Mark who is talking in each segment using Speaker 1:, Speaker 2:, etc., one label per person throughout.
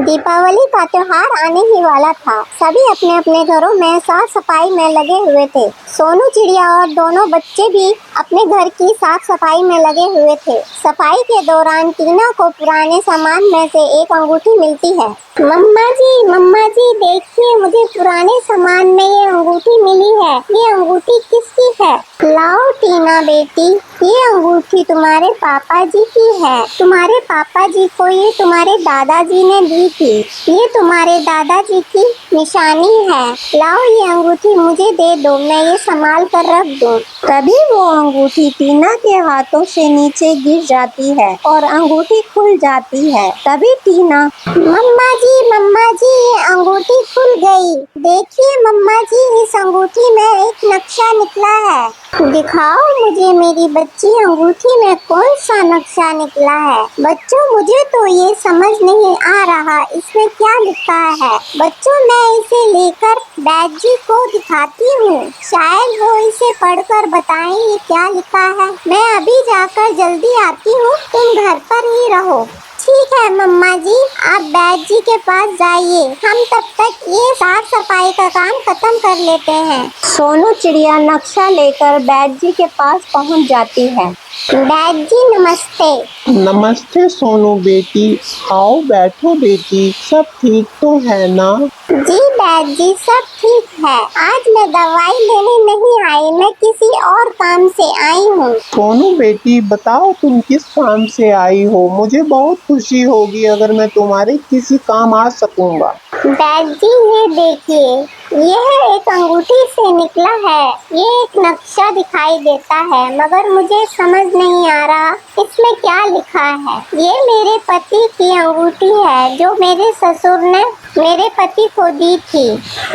Speaker 1: दीपावली का त्योहार आने ही वाला था। सभी अपने अपने घरों में साफ सफाई में लगे हुए थे। सोनू चिड़िया और दोनों बच्चे भी अपने घर की साफ सफाई में लगे हुए थे। सफाई के दौरान टीना को पुराने सामान में से एक अंगूठी मिलती है। मम्मा जी देखिए, मुझे पुराने सामान में ये अंगूठी मिली है। ये अंगूठी किसकी है? लाओ टीना बेटी, ये अंगूठी तुम्हारे पापा जी की है। तुम्हारे पापा जी को ये तुम्हारे दादाजी ने दी थी। ये तुम्हारे दादाजी की निशानी है। लाओ ये अंगूठी मुझे दे दो, मैं ये संभाल कर रख दूं। तभी वो अंगूठी टीना के हाथों से नीचे गिर जाती है और अंगूठी खुल जाती है। तभी टीना, मम्मा जी ये अंगूठी खुल गई। देखिए मम्मा जी, इस अंगूठी में एक नक्शा निकला है। दिखाओ मुझे मेरी बच्ची, अंगूठी में कौन सा नक्शा निकला है? बच्चों, मुझे तो ये समझ नहीं आ रहा, इसमें क्या लिखा है? बच्चों, मैं इसे लेकर बैद जी को दिखाती हूँ, शायद वो इसे पढ़कर बताएं ये क्या लिखा है। मैं अभी जाकर जल्दी आती हूँ, तुम घर पर ही रहो। ठीक है मम्मा जी, आप बैद जी के पास जाइए, हम तब तक ये साफ सफाई का काम खत्म कर लेते हैं। सोनू चिड़िया नक्शा लेकर बैद जी के पास पहुंच जाती है। बैद जी नमस्ते।
Speaker 2: नमस्ते सोनू बेटी, आओ बैठो बेटी, सब ठीक तो है ना?
Speaker 1: जी बैद जी, सब ठीक है। आज मैं दवाई लेने नहीं आई, मैं किसी और काम से आई हूँ।
Speaker 2: सोनू बेटी बताओ, तुम किस काम से आई हो? मुझे बहुत खुशी होगी अगर मैं तुम्हारे किसी काम आ सकूंगा।
Speaker 1: बैद जी ये देखिए, यह एक अंगूठी से निकला है। ये एक नक्शा दिखाई देता है, मगर मुझे समझ नहीं आ रहा इसमें क्या लिखा है। ये मेरे पति की अंगूठी है जो मेरे ससुर ने मेरे पति को दी थी।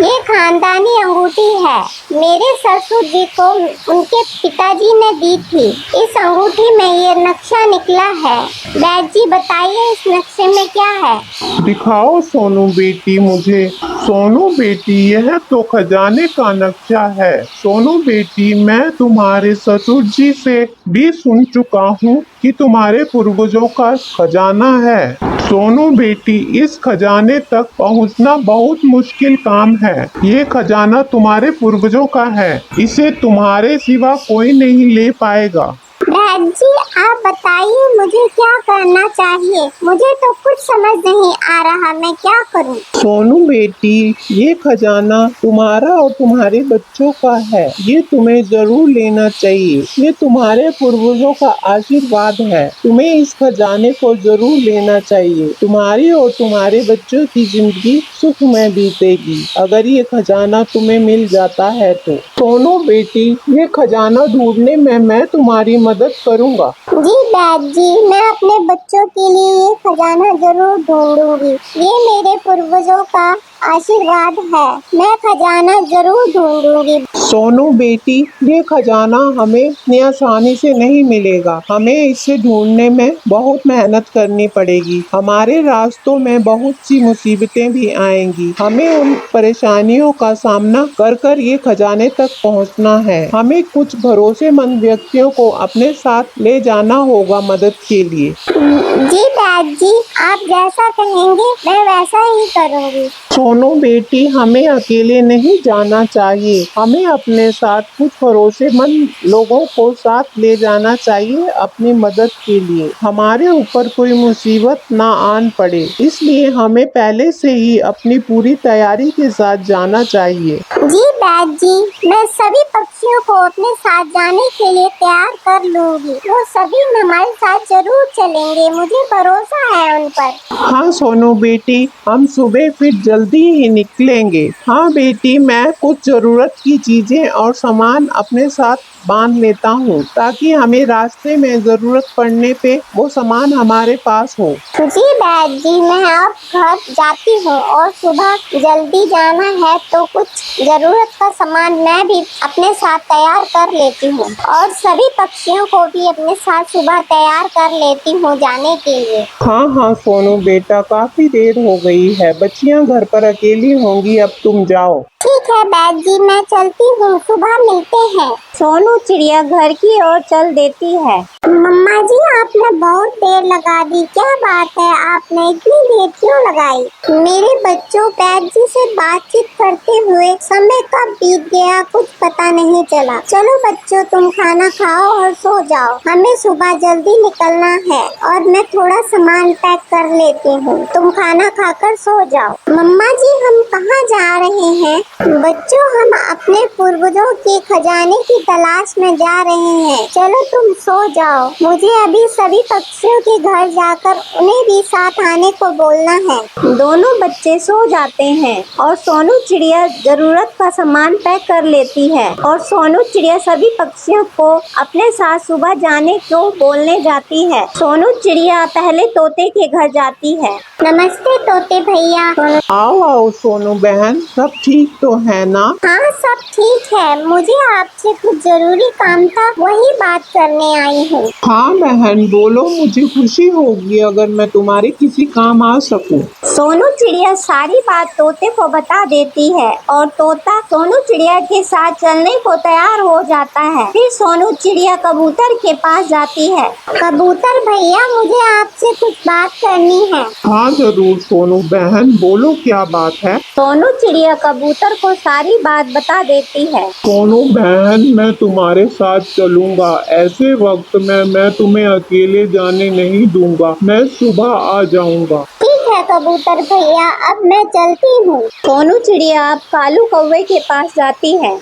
Speaker 1: ये खानदानी अंगूठी है, मेरे ससुर जी को उनके पिताजी ने दी थी। इस अंगूठी में ये नक्शा निकला है। बैद जी बताइए, इस नक्शे में क्या है?
Speaker 2: दिखाओ सोनू बेटी मुझे। सोनू बेटी, यह तो खजाने का नक्शा है। सोनू बेटी, मैं तुम्हारे ससुर जी से भी सुन चुका हूँ कि तुम्हारे पूर्वजों का खजाना है। सोनू बेटी, इस खजाने तक पहुंचना बहुत मुश्किल काम है। ये खजाना तुम्हारे पूर्वजों का है, इसे तुम्हारे सिवा कोई नहीं ले पाएगा।
Speaker 1: बैद जी आप बताइए, मुझे क्या करना चाहिए? मुझे तो कुछ समझ नहीं आ रहा, मैं क्या करूं?
Speaker 2: सोनू बेटी, ये खजाना तुम्हारा और तुम्हारे बच्चों का है। ये तुम्हें जरूर लेना चाहिए। ये तुम्हारे पूर्वजों का आशीर्वाद है। तुम्हें इस खजाने को जरूर लेना चाहिए। तुम्हारी और तुम्हारे बच्चों की जिंदगी सुख में बीतेगी अगर ये खजाना तुम्हें मिल जाता है तो। सोनू बेटी, ये खजाना ढूंढने में मैं तुम्हारी मदद करूंगा।
Speaker 1: जी बैद जी, मैं अपने बच्चों के लिए ये खजाना जरूर ढूंढूंगी। ये मेरे पूर्वजों का आशीर्वाद है, मैं खजाना जरूर ढूंढूंगी।
Speaker 2: सोनू बेटी, ये खजाना हमें इतनी आसानी से नहीं मिलेगा। हमें इसे ढूंढने में बहुत मेहनत करनी पड़ेगी। हमारे रास्तों में बहुत सी मुसीबतें भी आएंगी। हमें उन परेशानियों का सामना कर कर ये खजाने तक पहुंचना है। हमें कुछ भरोसेमंद व्यक्तियों को अपने साथ ले जाना होगा मदद के लिए।
Speaker 1: जी बैद जी, आप जैसा कहेंगे मैं वैसा ही करूंगी।
Speaker 2: सोनू बेटी, हमें अकेले नहीं जाना चाहिए। हमें अपने साथ कुछ भरोसेमंद लोगों को साथ ले जाना चाहिए अपनी मदद के लिए। हमारे ऊपर कोई मुसीबत ना आन पड़े, इसलिए हमें पहले से ही अपनी पूरी तैयारी के साथ जाना चाहिए।
Speaker 1: जी बैद जी, मैं सभी पक्षियों को अपने साथ जाने के लिए तैयार कर लूंगी। वो सभी हमारे साथ जरूर चलेंगे, मुझे भरोसा है उन पर।
Speaker 2: हाँ सोनू बेटी, हम सुबह फिर जल्दी ही निकलेंगे। हाँ बेटी, मैं कुछ जरूरत की चीजें और सामान अपने साथ बांध लेता हूँ ताकि हमें रास्ते में जरूरत पड़ने पे वो सामान हमारे पास हो।
Speaker 1: जी बैद जी, मैं अब घर जाती हूँ और सुबह जल्दी जाना है तो कुछ जरूरत का सामान मैं भी अपने साथ तैयार कर लेती हूँ और सभी पक्षियों को भी अपने साथ सुबह तैयार कर लेती हूँ जाने के लिए।
Speaker 2: हाँ सोनू बेटा, काफी देर हो गई है, बच्चियाँ घर पर अकेली होंगी, अब तुम जाओ।
Speaker 1: ठीक है बैद जी, मैं चलती हूँ, सुबह मिलते हैं। सोनू चिड़िया घर की ओर चल देती है। मम्मा जी आपने बहुत देर लगा दी, क्या बात है, आपने इतनी देर क्यों लगाई? मेरे बच्चों बैद जी से बातचीत करते हुए समय कब बीत गया कुछ पता नहीं चला। चलो बच्चों तुम खाना खाओ और सो जाओ, हमें सुबह जल्दी निकलना है और मैं थोड़ा सामान पैक कर लेती हूँ, तुम खाना खाकर सो जाओ। मम्मा जी हम कहाँ जा रहे हैं? बच्चों हम अपने पूर्वजों के खजाने की तलाश में जा रहे हैं, चलो तुम सो जाओ, मुझे अभी सभी पक्षियों के घर जाकर उन्हें भी साथ आने को बोलना है। दोनों बच्चे सो जाते हैं और सोनू चिड़िया जरूरत का सामान पैक कर लेती है और सोनू चिड़िया सभी पक्षियों को अपने साथ सुबह जाने को बोलने जाती है। सोनू चिड़िया पहले तोते के घर जाती है। नमस्ते तोते भैया।
Speaker 2: आओ आओ सोनू बहन, सब ठीक तो है ना?
Speaker 1: हाँ सब ठीक है, मुझे आपसे कुछ जरूरी काम था, वही बात करने आई हूँ।
Speaker 2: हाँ बहन बोलो, मुझे खुशी होगी अगर मैं तुम्हारे किसी काम आ सकूं।
Speaker 1: सोनू चिड़िया सारी बात तोते को बता देती है और तोता सोनू चिड़िया के साथ चलने को तैयार हो जाता है। फिर सोनू चिड़िया कबूतर के पास जाती है। कबूतर भैया मुझे आपसे कुछ बात करनी है।
Speaker 2: हाँ जरूर सोनू बहन बोलो, क्या बात है?
Speaker 1: सोनू चिड़िया कबूतर को सारी बात बता देती है।
Speaker 2: सोनू बहन मैं तुम्हारे साथ चलूंगा, ऐसे वक्त में मैं तुम्हें अकेले जाने नहीं दूंगा, मैं सुबह आ जाऊंगा।
Speaker 1: ठीक है कबूतर भैया, अब मैं चलती हूँ। सोनू चिड़िया अब कालू कौवे के पास जाती है।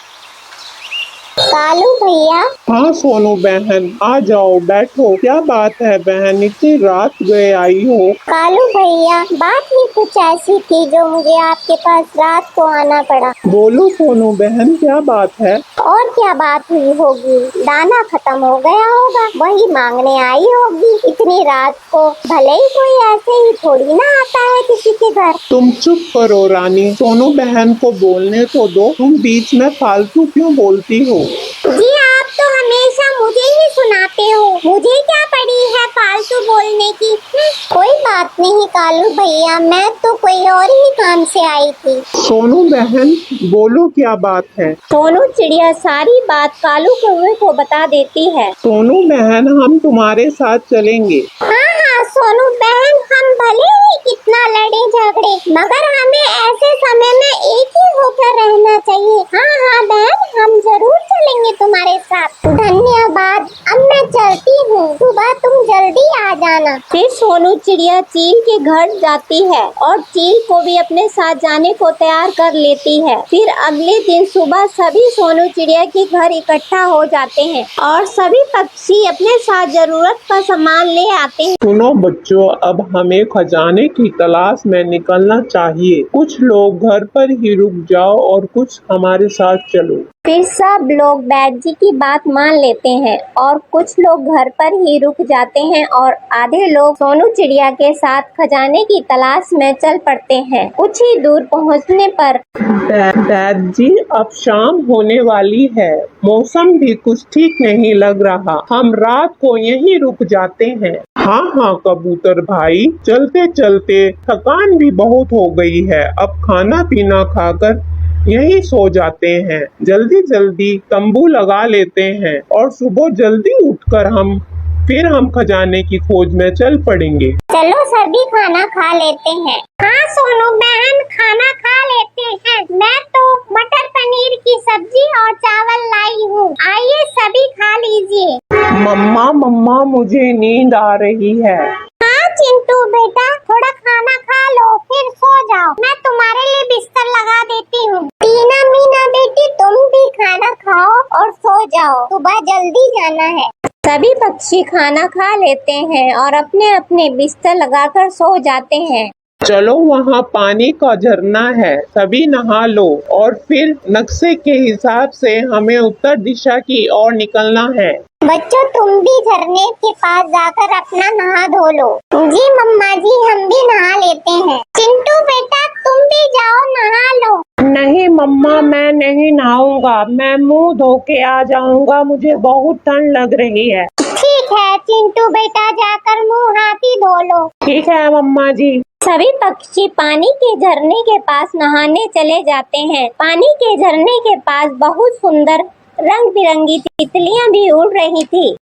Speaker 1: कालू भैया।
Speaker 2: हाँ सोनू बहन आ जाओ, बैठो। क्या बात है बहन, इतनी रात गए आई हो?
Speaker 1: कालू भैया बात ही कुछ ऐसी थी जो मुझे आपके पास रात को आना पड़ा।
Speaker 2: बोलो सोनू बहन क्या बात है?
Speaker 1: और क्या बात हुई होगी, दाना खत्म हो गया होगा, वही मांगने आई होगी इतनी रात को। भले ही कोई ऐसे ही थोड़ी ना आता है किसी के घर।
Speaker 2: तुम चुप करो रानी, सोनू बहन को बोलने तो दो, तुम बीच में फालतू क्यों बोलती हो?
Speaker 1: जी आप तो हमेशा मुझे ही सुनाते हो, मुझे क्या पड़ी है फालतू बोलने की। कोई बात नहीं कालू भैया, मैं तो कोई और ही काम से आई थी।
Speaker 2: सोनू बहन बोलो क्या बात है?
Speaker 1: सोनू चिड़िया सारी बात कालू कौवे को बता देती है।
Speaker 2: सोनू बहन हम तुम्हारे साथ चलेंगे।
Speaker 1: हाँ हाँ सोनू बहन, हम भले ही कितना लड़े झगड़े मगर हमें ऐसे समय में एक ही होकर रहना चाहिए। हाँ हाँ बहन हम जरूर चलेंगे तुम्हारे साथ। धन्यवाद, अब मैं चलती हूँ, सुबह तुम जल्दी आ जाना। फिर सोनू चिड़िया चील के घर जाती है और चील को भी अपने साथ जाने को तैयार कर लेती है। फिर अगले दिन सुबह सभी सोनू चिड़िया के घर इकट्ठा हो जाते हैं और सभी पक्षी अपने साथ जरूरत का सामान ले आते हैं।
Speaker 2: सुनो बच्चों, अब हमें खजाने की तलाश में निकलना चाहिए। कुछ लोग घर पर ही रुक जाओ और कुछ हमारे साथ चलो।
Speaker 1: फिर सब लोग बैद जी की बात मान लेते हैं और कुछ लोग घर पर ही रुक जाते हैं और आधे लोग सोनू चिड़िया के साथ खजाने की तलाश में चल पड़ते हैं। कुछ ही दूर पहुंचने पर
Speaker 2: बैद जी अब शाम होने वाली है, मौसम भी कुछ ठीक नहीं लग रहा, हम रात को यहीं रुक जाते हैं। हाँ हाँ कबूतर भाई, चलते चलते थकान भी बहुत हो गई है, अब खाना पीना खाकर यहीं सो जाते हैं। जल्दी जल्दी तंबू लगा लेते हैं और सुबह जल्दी उठकर हम खजाने की खोज में चल पड़ेंगे।
Speaker 1: चलो सभी खाना खा लेते हैं। हाँ सोनू बहन खाना खा लेते हैं, मैं तो मटर पनीर की सब्जी और चावल लाई हूँ, आइए सभी खा लीजिए।
Speaker 2: मम्मा मुझे नींद आ रही है।
Speaker 1: हाँ चिंटू बेटा थोड़ा खाना खा लो फिर सो जाओ, मैं तुम्हारे लिए बिस्तर लगा देती हूँ। टीना मीना बेटी तुम भी खाना खाओ और सो जाओ, सुबह जल्दी जाना है। सभी पक्षी खाना खा लेते हैं और अपने अपने बिस्तर लगाकर सो जाते हैं।
Speaker 2: चलो वहाँ पानी का झरना है, सभी नहा लो और फिर नक्शे के हिसाब से हमें उत्तर दिशा की ओर निकलना है।
Speaker 1: बच्चों तुम भी झरने के पास जाकर अपना नहा धो लो। जी मम्मा जी हम भी नहा लेते हैं। चिंटू बेटा तुम भी जाओ नहा लो।
Speaker 2: नहीं मम्मा मैं नहीं नहाऊंगा, मैं मुंह धो के आ जाऊंगा, मुझे बहुत ठंड लग रही है।
Speaker 1: ठीक है चिंटू बेटा जाकर मुंह हाथ ही धो लो।
Speaker 2: ठीक है मम्मा जी।
Speaker 1: सभी पक्षी पानी के झरने के पास नहाने चले जाते हैं। पानी के झरने के पास बहुत सुंदर रंग बिरंगी तितलियां भी उड़ रही थी।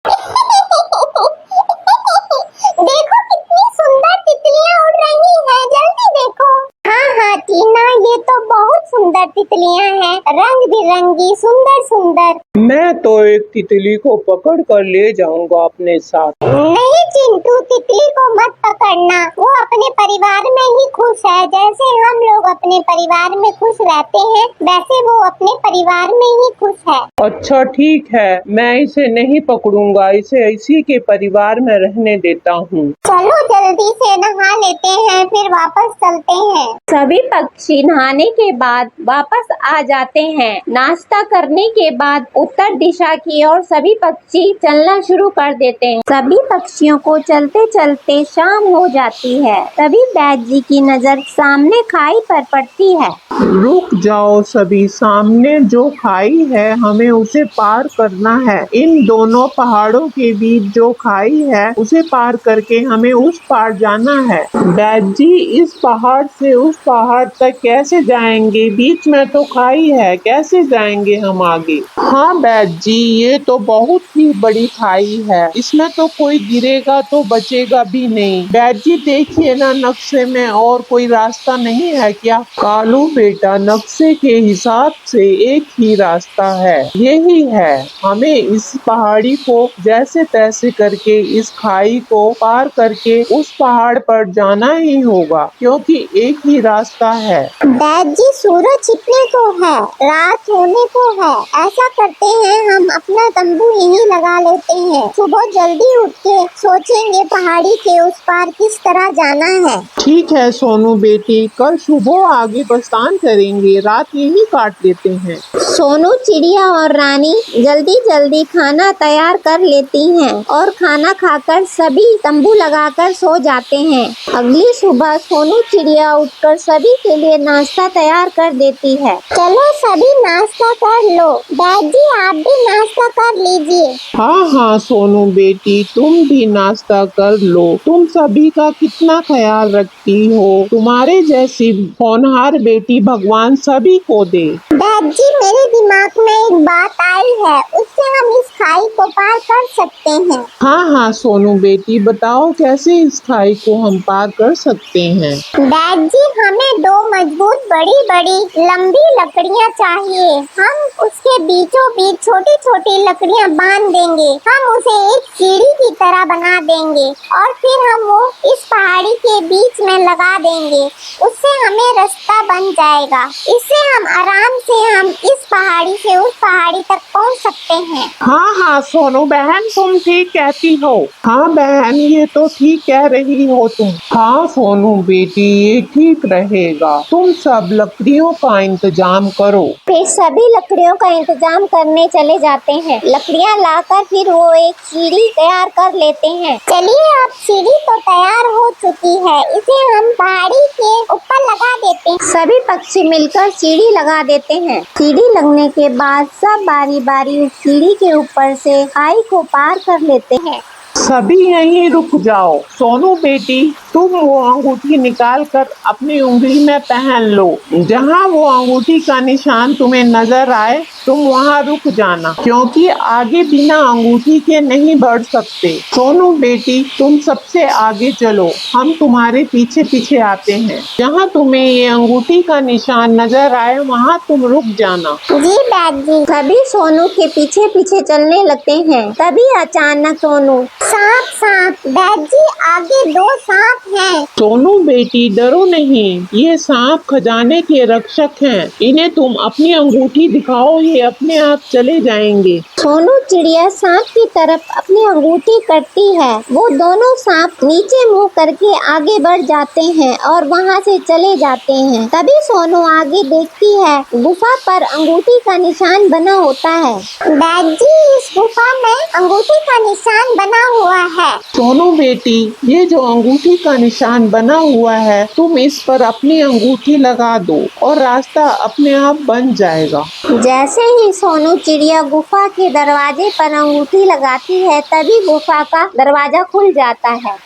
Speaker 1: देखो कितनी सुंदर तितलियां उड़ रही हैं, जल्दी देखो। हाँ हाँ टीना, ये तो बहुत सुंदर तितलियां हैं, रंग बिरंगी, सुंदर सुंदर।
Speaker 3: मैं तो एक तितली को पकड़ कर ले जाऊंगा अपने साथ।
Speaker 1: नहीं चिंटू, तितली को मत पकड़ना, वो अपने परिवार में ही खुश है। जैसे हम लोग अपने परिवार में खुश रहते हैं, वैसे वो अपने परिवार में ही खुश है।
Speaker 3: अच्छा ठीक है, मैं इसे नहीं पकड़ूंगा, इसे इसी के परिवार में रहने देता हूँ।
Speaker 1: चलो जल्दी से नहा लेते हैं, फिर वापस चलते हैं।
Speaker 4: सभी पक्षी नहाने के बाद वापस आ जाते हैं। नाश्ता करने के बाद उत्तर दिशा की ओर सभी पक्षी चलना शुरू कर देते हैं। सभी पक्षियों को चलते चलते शाम हो जाती है। तभी बैद जी की नजर सामने खाई पर पड़ती है।
Speaker 3: रुक जाओ सभी, सामने जो खाई है हमें उसे पार करना है। इन दोनों पहाड़ों के बीच जो खाई है उसे पार करके हमें उस पार जाना है। बैद जी, इस पहाड़ से उस पहाड़ तक कैसे जाएंगे? बीच में तो खाई है, कैसे जाएंगे हम आगे? हाँ बैद जी, ये तो बहुत ही बड़ी खाई है, इसमें तो कोई गिरेगा तो बचेगा भी नहीं। बैद जी देखिए ना, नक्शे में और कोई रास्ता नहीं है क्या? कालू बेटा, नक्शे के हिसाब से एक ही रास्ता है, यही है। हमें इस पहाड़ी को जैसे तैसे करके इस खाई को पार करके उस पहाड़ पर जाना ही होगा, क्योंकि एक ही रास्ता है।
Speaker 1: बैद जी, सूरज छिपने को है, रात होने को है। ऐसा करते हैं, हम अपना तंबू यहीं लगा लेते हैं। सुबह जल्दी उठ के सोचेंगे पहाड़ी के उस पार किस तरह जाना है।
Speaker 3: ठीक है सोनू बेटी, कल सुबह आगे प्रस्थान करेंगे, रात यहीं काट देते हैं।
Speaker 4: सोनू चिड़िया और रानी जल्दी जल्दी खाना तैयार कर लेती हैं और खाना खाकर सभी तंबू लगाकर सो जाते हैं। अगली सुबह सोनू चिड़िया उठकर सभी के लिए नाश्ता तैयार कर देती है।
Speaker 1: चलो सभी नाश्ता कर लो। बैद जी, आप भी नाश्ता कर लीजिए।
Speaker 3: हाँ हाँ सोनू बेटी, तुम भी नाश्ता कर लो। तुम सभी का कितना ख्याल रखती हो, तुम्हारे जैसी होनहार बेटी भगवान सभी को दे।
Speaker 1: बैद जी, मेरे दिमाग में एक बात आई है, उससे हम इस खाई को पार कर सकते हैं।
Speaker 3: हाँ हाँ सोनू बेटी, बताओ कैसे इस खाई को हम पार कर सकते हैं?
Speaker 1: बैद जी, हमें दो मजबूत बड़ी बड़ी लंबी लकड़ियाँ चाहिए। हम उसके बीचों बीच छोटी छोटी लकड़ियाँ बांध देंगे। हम उसे एक सीढ़ी की तरह बना देंगे और फिर हम वो इस पहाड़ी के बीच में लगा देंगे। उससे हमें रास्ता बन जाएगा। इससे हम आराम से हम इस पहाड़ी से उस पहाड़ी तक पहुंच सकते हैं।
Speaker 3: हाँ हाँ सोनू बहन, तुम ठीक कहती हो। हाँ बहन, ये तो ठीक कह रही हो तुम। हाँ सोनू बेटी, ये ठीक रहेगा। तुम सब लकड़ियों का इंतजाम करो।
Speaker 4: फिर सभी लकड़ियों का इंतजाम करने चले जाते हैं। लकड़ियाँ लाकर फिर वो एक सीढ़ी तैयार कर लेते हैं।
Speaker 1: चलिए, अब सीढ़ी तो तैयार हो चुकी है, इसे हम पहाड़ी के ऊपर लगा देते हैं।
Speaker 4: सभी पक्षी मिलकर सीढ़ी लगा देते हैं। सीढ़ी लगने के बाद सब बारी बारी उस सीढ़ी के ऊपर से खाई को पार कर लेते हैं।
Speaker 3: सभी यहीं रुक जाओ। सोनू बेटी, तुम वो अंगूठी निकाल कर अपनी उंगली में पहन लो। जहाँ वो अंगूठी का निशान तुम्हें नजर आए तुम वहाँ रुक जाना, क्योंकि आगे बिना अंगूठी के नहीं बढ़ सकते। सोनू बेटी, तुम सबसे आगे चलो, हम तुम्हारे पीछे पीछे आते हैं। जहाँ तुम्हें ये अंगूठी का निशान नजर आए वहाँ तुम रुक जाना।
Speaker 1: जी बैद जी।
Speaker 4: सभी सोनू के पीछे पीछे चलने लगते हैं। तभी अचानक सोनू,
Speaker 1: सांप सांप। बैद जी, आगे दो सांप हैं।
Speaker 3: सोनू बेटी डरो नहीं, ये सांप खजाने के रक्षक हैं। इन्हें तुम अपनी अंगूठी दिखाओ, ये अपने आप चले जाएंगे।
Speaker 4: सोनू चिड़िया सांप की तरफ अपनी अंगूठी करती है। वो दोनों सांप नीचे मुंह करके आगे बढ़ जाते हैं और वहाँ से चले जाते हैं। तभी सोनू आगे देखती है, गुफा पर अंगूठी का निशान बना होता है।
Speaker 1: बैद जी, इस गुफा में अंगूठी का निशान बना हुआ है।
Speaker 3: सोनू बेटी, ये जो अंगूठी का निशान बना हुआ है, तुम इस पर अपनी अंगूठी लगा दो और रास्ता अपने आप बन जाएगा।
Speaker 4: जैसे ही सोनू चिड़िया गुफा के दरवाजे पर अंगूठी लगाती है, तभी गुफा का दरवाजा खुल जाता है।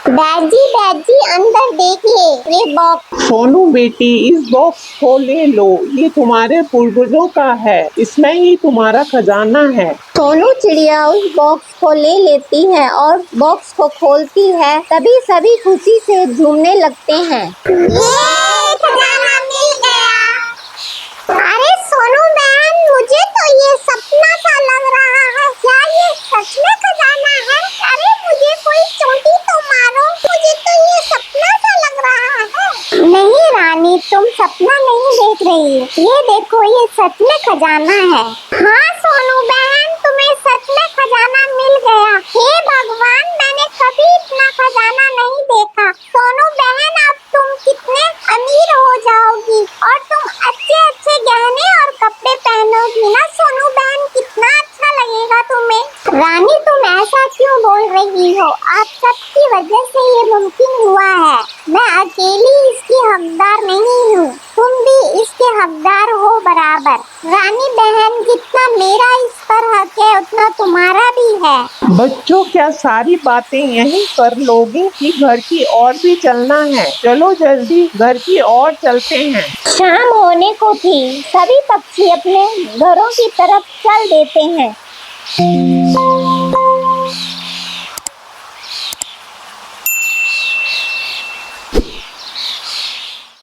Speaker 1: डैड जी अंदर देखिए ये बॉक्स।
Speaker 3: सोनू बेटी, इस बॉक्स को ले लो, ये तुम्हारे पूर्वजों का है, इसमें ही तुम्हारा खजाना है।
Speaker 1: सोनू चिड़िया उस बॉक्स को ले लेती है और बॉक्स को खोलती है। तभी सभी खुशी से झूमने लगते हैं। ये खजाना मिल गया। अरे सोनू बहन, मुझे तो ये सपना सा लग रहा है। क्या ये सच में खजाना है? अरे मुझे कोई चोटी तो मारो, मुझे तो ये सपना सा लग रहा है। नहीं रानी, तुम सपना नहीं देख रही, ये देखो ये सच में खजाना है। हाँ सोनू बहन, तुम्हें सच में खजाना मिल गया। हे भगवान, मैंने कभी इतना खजाना नहीं देखा। सोनू बहन, अब तुम कितने अमीर हो जाओगी और तुम अच्छे अच्छे गहने और कपड़े पहनोगी ना सोनू बहन, कितना अच्छा लगेगा तुम्हें। रानी, तुम ऐसा क्यों बोल रही हो? आप सबकी वजह से ये मुमकिन हुआ है। मैं अकेली इसकी हकदार नहीं हूँ, तुम भी इसके हकदार हो बराबर। रानी बहन, जितना मेरा इस पर हक है उतना तुम्हारा भी है।
Speaker 3: बच्चों, क्या सारी बातें यहीं कर लोगे कि घर की ओर भी चलना है? चलो जल्दी घर की ओर चलते हैं।
Speaker 4: शाम होने को थी, सभी पक्षी अपने घरों की तरफ चल देते हैं।